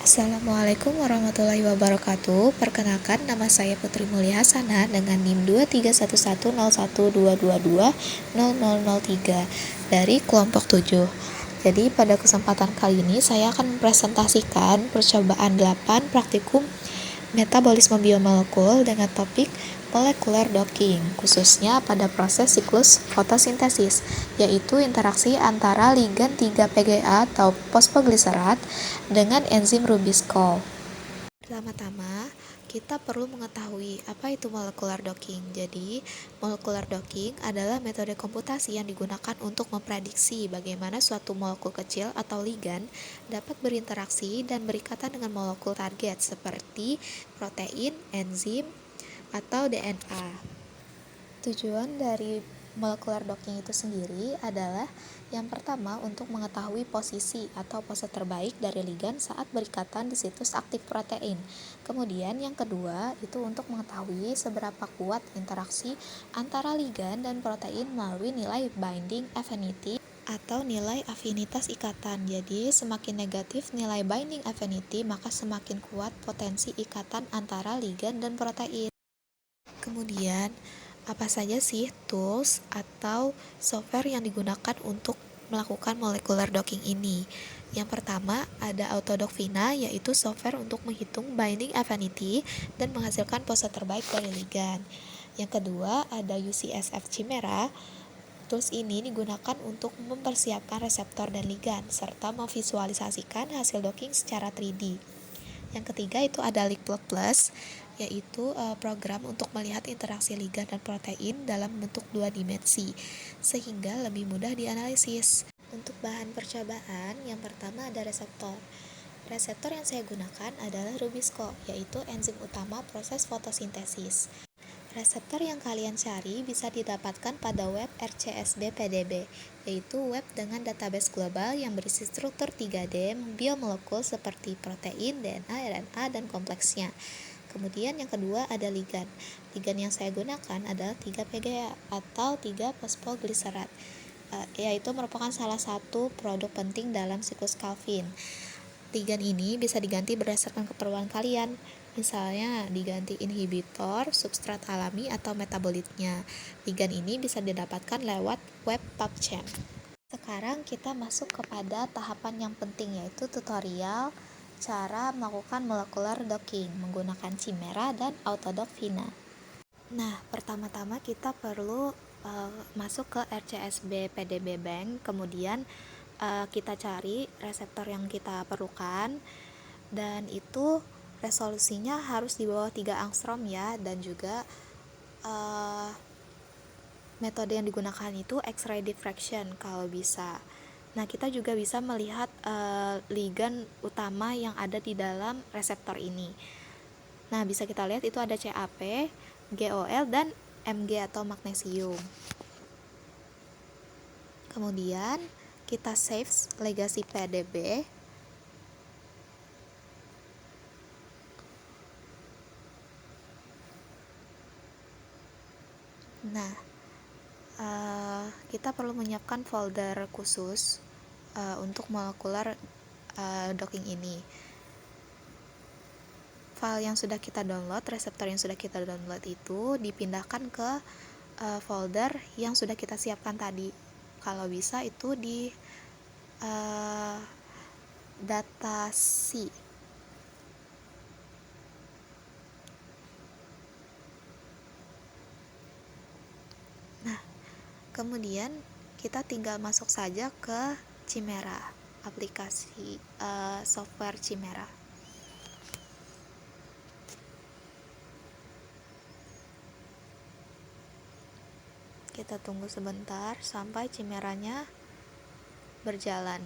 Assalamualaikum warahmatullahi wabarakatuh. Perkenalkan, nama saya Putri Mulia Hasanah dengan NIM 2311012220003 dari kelompok 7. Jadi pada kesempatan kali ini saya akan mempresentasikan percobaan 8 praktikum metabolisme biomolekul dengan topik molecular docking, khususnya pada proses siklus fotosintesis, yaitu interaksi antara ligan 3-PGA atau fosfogliserat dengan enzim Rubisco. Pertama-tama, kita perlu mengetahui apa itu molecular docking. Jadi, molecular docking adalah metode komputasi yang digunakan untuk memprediksi bagaimana suatu molekul kecil atau ligan dapat berinteraksi dan berikatan dengan molekul target seperti protein, enzim, atau DNA. Tujuan dari molecular docking itu sendiri adalah yang pertama untuk mengetahui posisi atau pose terbaik dari ligan saat berikatan di situs aktif protein. Kemudian yang kedua itu untuk mengetahui seberapa kuat interaksi antara ligan dan protein melalui nilai binding affinity atau nilai afinitas ikatan. Jadi semakin negatif nilai binding affinity, maka semakin kuat potensi ikatan antara ligan dan protein. Kemudian, apa saja sih tools atau software yang digunakan untuk melakukan molecular docking ini? Yang pertama, ada Autodoc-Vina, yaitu software untuk menghitung binding affinity dan menghasilkan pose terbaik dari ligan. Yang kedua, ada UCSF Chimera. Tools ini digunakan untuk mempersiapkan reseptor dan ligan, serta memvisualisasikan hasil docking secara 3D. Yang ketiga itu ada LeapFrog Plus, yaitu program untuk melihat interaksi ligan dan protein dalam bentuk 2 dimensi, sehingga lebih mudah dianalisis. Untuk bahan percobaan, yang pertama ada reseptor. Reseptor yang saya gunakan adalah Rubisco, yaitu enzim utama proses fotosintesis. Reseptor yang kalian cari bisa didapatkan pada web RCSB PDB, yaitu web dengan database global yang berisi struktur 3D biomolekul seperti protein, DNA, RNA, dan kompleksnya. Kemudian yang kedua ada ligan. Ligan yang saya gunakan adalah 3-PGA atau 3-fosfogliserat, yaitu merupakan salah satu produk penting dalam siklus Calvin. Ligan ini bisa diganti berdasarkan keperluan kalian, misalnya diganti inhibitor, substrat alami, atau metabolitnya. Ligan ini bisa didapatkan lewat web PubChem. Sekarang kita masuk kepada tahapan yang penting, yaitu tutorial cara melakukan molecular docking menggunakan Chimera dan Autodoc-Vina. Nah, pertama-tama kita perlu masuk ke RCSB PDB Bank, kemudian kita cari reseptor yang kita perlukan, dan itu resolusinya harus di bawah 3 angstrom ya, dan juga metode yang digunakan itu X-ray diffraction kalau bisa. Nah, kita juga bisa melihat ligan utama yang ada di dalam reseptor ini. Nah, bisa kita lihat itu ada CAP, GOL, dan Mg atau magnesium. Kemudian kita save legacy PDB. Nah, kita perlu menyiapkan folder khusus untuk molecular docking ini. File yang sudah kita download, reseptor yang sudah kita download itu dipindahkan ke folder yang sudah kita siapkan tadi. Kalau bisa itu di data C. Nah, kemudian kita tinggal masuk saja ke Chimera, aplikasi software Chimera. Kita tunggu sebentar sampai Chimeranya berjalan.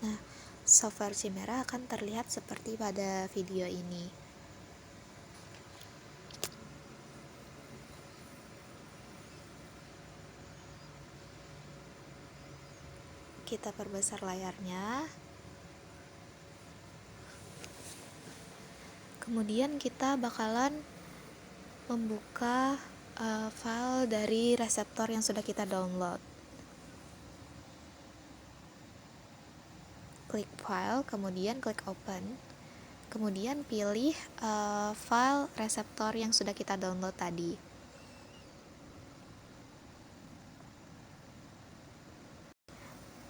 Nah, software Chimera akan terlihat seperti pada video ini. Kita perbesar layarnya. Kemudian kita bakalan membuka file dari reseptor yang sudah kita download. Klik file, kemudian klik open. Kemudian pilih file reseptor yang sudah kita download tadi.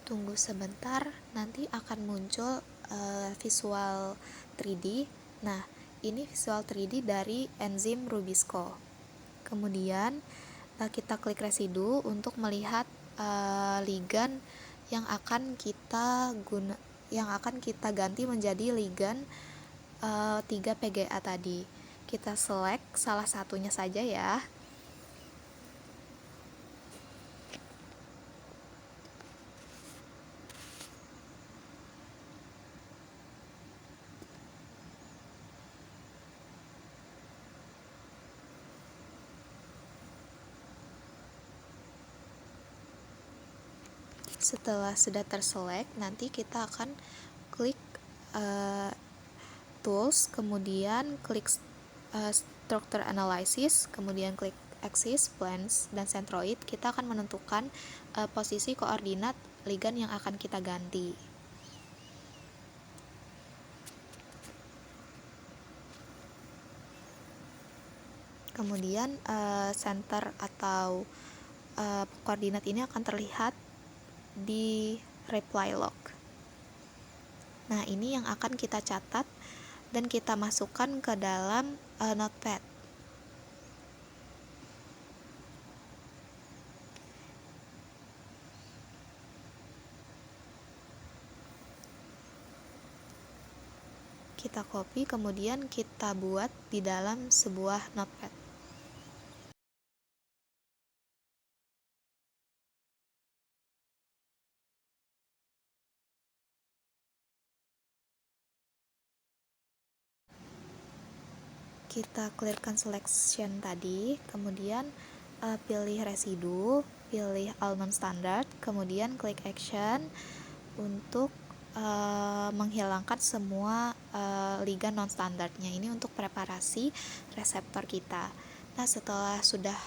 Tunggu sebentar, nanti akan muncul visual 3D. Nah, ini visual 3D dari enzim Rubisco. Kemudian kita klik residu untuk melihat ligan yang akan kita ganti menjadi ligan 3-PGA tadi. Kita select salah satunya saja ya. Setelah sudah terselect, nanti kita akan klik tools, kemudian klik structure analysis, kemudian klik axis, planes, dan centroid. Kita akan menentukan posisi koordinat ligan yang akan kita ganti. Kemudian center atau koordinat ini akan terlihat di reply log. Nah, ini yang akan kita catat dan kita masukkan ke dalam notepad. Kita copy, kemudian kita buat di dalam sebuah notepad. Kita clearkan selection tadi, kemudian pilih residu, pilih all non-standard, kemudian klik action untuk menghilangkan semua ligan non-standardnya. Ini untuk preparasi reseptor kita. Nah, setelah sudah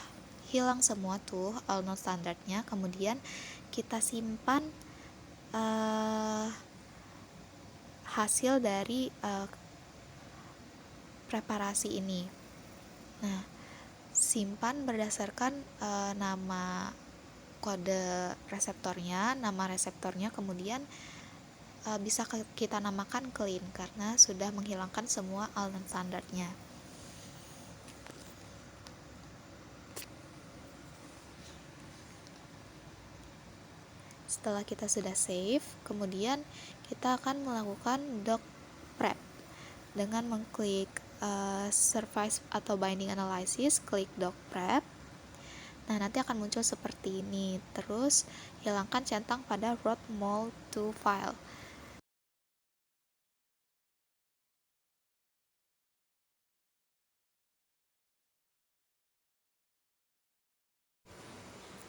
hilang semua tuh all non-standardnya, kemudian kita simpan hasil dari preparasi ini. Nah, simpan berdasarkan nama kode reseptornya, nama reseptornya, kemudian bisa kita namakan clean karena sudah menghilangkan semua all non-standardnya. Setelah kita sudah save, kemudian kita akan melakukan doc prep dengan mengklik surface atau binding analysis, klik doc prep. Nah, nanti akan muncul seperti ini. Terus hilangkan centang pada root mol to file.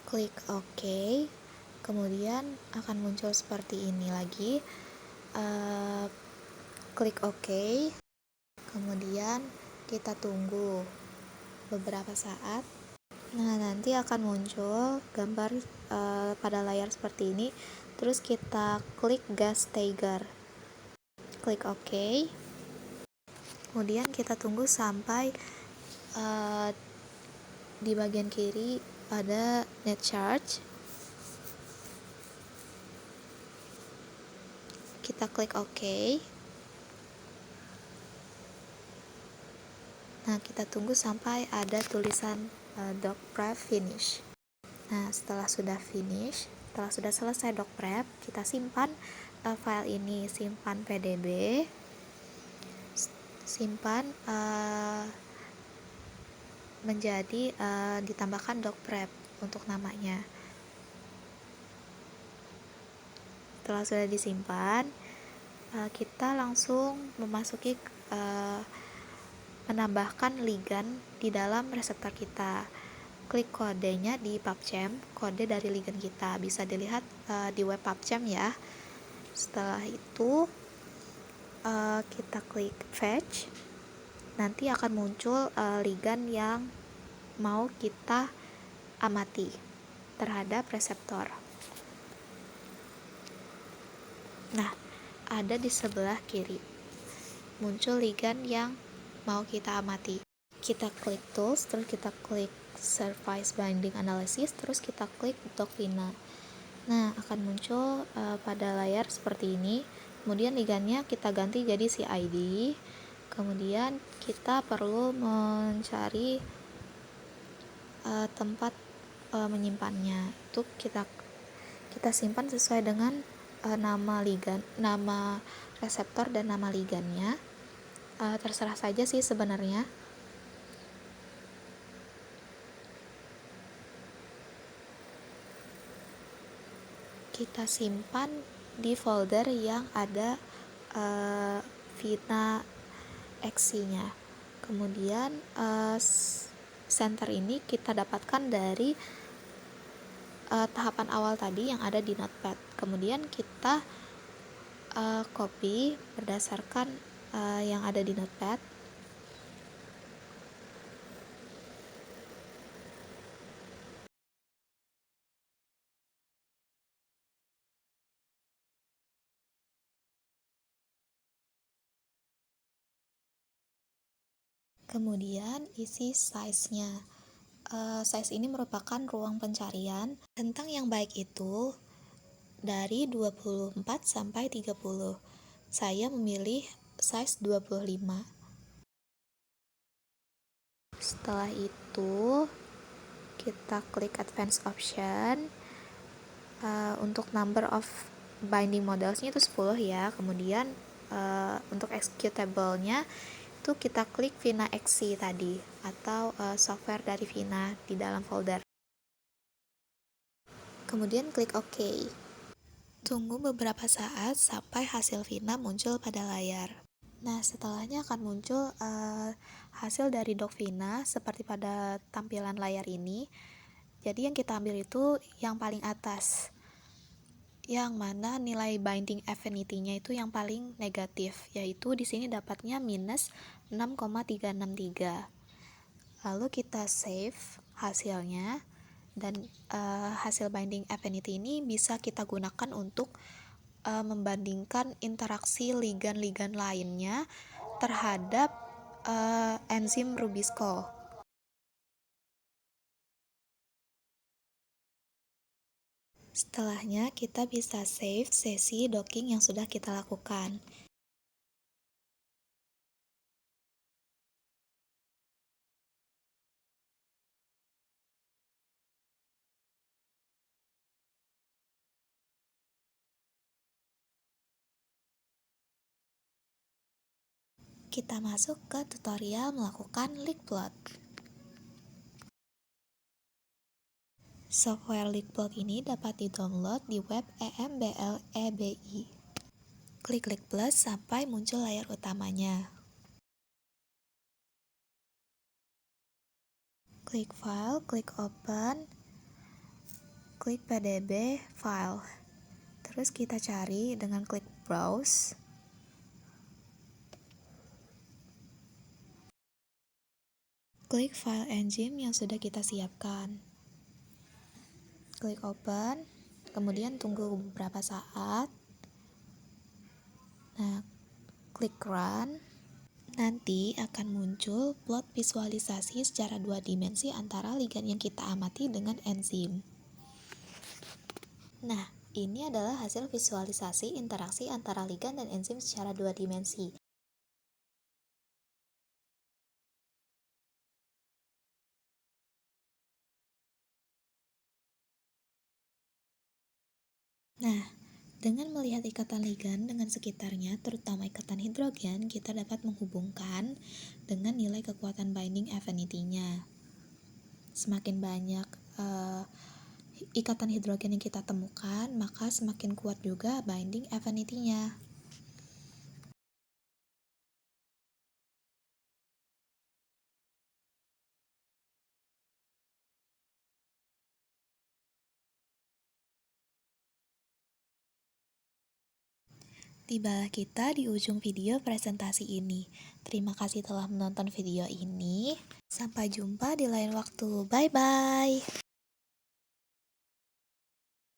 Klik OK. Kemudian akan muncul seperti ini lagi. Klik OK. Kemudian kita tunggu beberapa saat. Nah, nanti akan muncul gambar pada layar seperti ini. Terus kita klik gas tiger. Klik OK. Kemudian kita tunggu sampai di bagian kiri ada net charge. Kita klik OK. Nah, kita tunggu sampai ada tulisan doc prep finish. Nah, setelah sudah selesai doc prep, kita simpan file ini, simpan pdb, simpan menjadi ditambahkan doc prep untuk namanya. Setelah sudah disimpan, kita langsung memasuki menambahkan ligan di dalam reseptor kita. Klik kodenya di PubChem, kode dari ligan kita bisa dilihat di web PubChem ya. Setelah itu kita klik fetch, nanti akan muncul ligan yang mau kita amati terhadap reseptor. Nah, ada di sebelah kiri muncul ligand yang mau kita amati. Kita klik tools, terus kita klik surface binding analysis, terus kita klik Docvina. Nah, akan muncul pada layar seperti ini. Kemudian ligandnya kita ganti jadi CID. Kemudian kita perlu mencari tempat menyimpannya. Itu kita simpan sesuai dengan nama ligand, nama reseptor dan nama ligandnya. Terserah saja sih sebenarnya. Kita simpan di folder yang ada Vina X-nya. Kemudian center ini kita dapatkan dari tahapan awal tadi yang ada di Notepad. Kemudian kita copy berdasarkan yang ada di Notepad. Kemudian isi size-nya. Size ini merupakan ruang pencarian. Tentang yang baik itu dari 24 sampai 30. Saya memilih size 25. Setelah itu kita klik advanced option. Untuk number of binding modelsnya itu 10 ya. Kemudian untuk executable-nya itu kita klik Vina XC tadi atau software dari Vina di dalam folder. Kemudian klik OK. Tunggu beberapa saat sampai hasil Vina muncul pada layar. Nah, setelahnya akan muncul hasil dari doc Vina seperti pada tampilan layar ini. Jadi yang kita ambil itu yang paling atas, yang mana nilai binding affinity-nya itu yang paling negatif, yaitu di sini dapatnya minus 6,363. Lalu kita save hasilnya, dan hasil binding affinity ini bisa kita gunakan untuk membandingkan interaksi ligan-ligan lainnya terhadap enzim Rubisco. Setelahnya kita bisa save sesi docking yang sudah kita lakukan. Kita masuk ke tutorial melakukan leak plot. Software leak plot ini dapat di-download di web EMBL-EBI. Klik leak plus sampai muncul layar utamanya. Klik file, klik open, klik pdb file. Terus kita cari dengan klik browse. Klik file engine yang sudah kita siapkan. Klik open, kemudian tunggu beberapa saat. Nah, klik run. Nanti akan muncul plot visualisasi secara 2 dimensi antara ligand yang kita amati dengan enzim. Nah, ini adalah hasil visualisasi interaksi antara ligand dan enzim secara 2 dimensi. Nah, dengan melihat ikatan ligand dengan sekitarnya, terutama ikatan hidrogen, kita dapat menghubungkan dengan nilai kekuatan binding affinity-nya. Semakin banyak ikatan hidrogen yang kita temukan, maka semakin kuat juga binding affinity-nya. Tibalah kita di ujung video presentasi ini. Terima kasih telah menonton video ini. Sampai jumpa di lain waktu. Bye-bye.